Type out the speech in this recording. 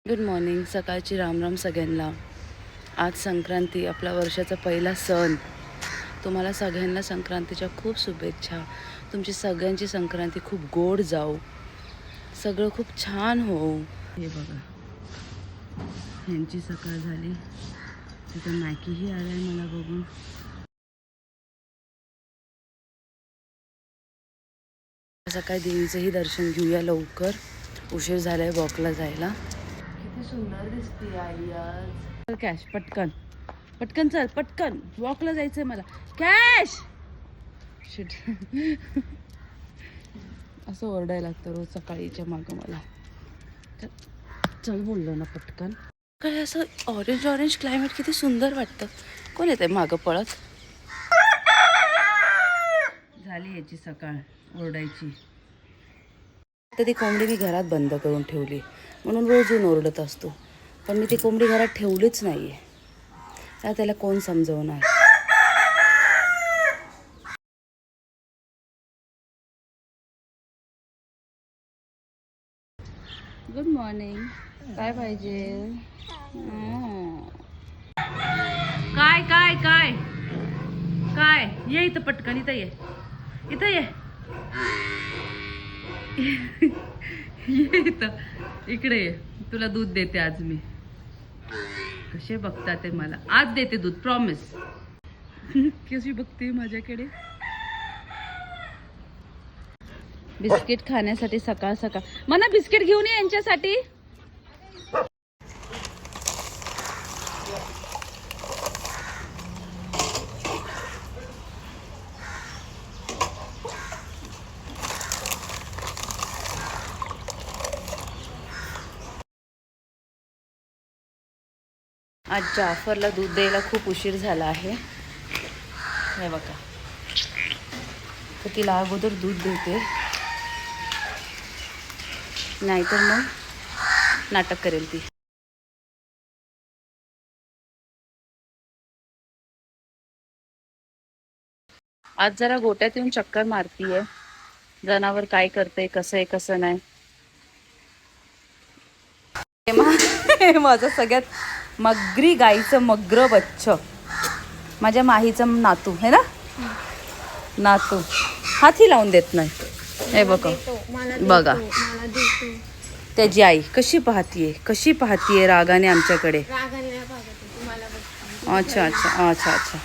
Good morning. सकाळची रामराम सगळ्यांना. आज संक्रांती, आपला वर्षाचा पहिला सण. तुम्हाला सगळ्यांना संक्रांतीच्या खूप शुभेच्छा. तुमची सगळ्यांची संक्रांती खूप गोड जाऊ, सगळं खूप छान हो. हे बघा, ह्यांची सकाळ झाली. तिथं मॅकीही आलाय मला बघून. सकाळी देवीचंही दर्शन घेऊया लवकर, उशीर झालाय वॉकला जायला. किती सुंदर दिसते आई आज. कॅश पटकन पटकन चल, पटकन वॉकला जायचंय मला. Cash shit. असं ओरडायला लागतं रोज सकाळीच्या मागं मला. चल बोललो ना पटकन. काय असं ऑरेंज ऑरेंज क्लायमेट किती सुंदर वाटतं. कोण येतंय मागं पळत. झाली याची सकाळ ओरडायची. तर ती कोंबडी मी घरात बंद करून ठेवली, म्हणून रोज येऊन ओरडत असतो. पण मी ती कोंबडी घरात ठेवलीच नाही आहे. त्याला कोण समजवणार. Good morning. काय पाहिजे. काय काय काय काय. ये इथं पटकन. इथं ये, इथं ये. ये इथं, इकडे ये. तुला दूध देते आज मी. कसे बघतात ते मला. आज देते दूध, प्रॉमिस. कशी बघते माझ्याकडे. बिस्किट खाण्यासाठी सकाळ सकाळ. मला बिस्किट घेऊन ये यांच्यासाठी. आज जाफरला दूध द्यायला खूप उशीर झाला आहे. हे बघा, तर तिला अगोदर दूध देते, नाहीतर मग नाटक करेल ती. आज जरा गोट्यात येऊन चक्कर मारतीये. जनावर काय करते, कसं आहे कसं नाही. माझं सगळ्यात मगरी गाईचं मग्र बच्च, माझ्या माहीचं नातू है ना. नातू हाती लावून देत नाही. हे बघा बघा, त्याची आई कशी पाहतीये रागाने आमच्याकडे. अच्छा अच्छा अच्छा अच्छा.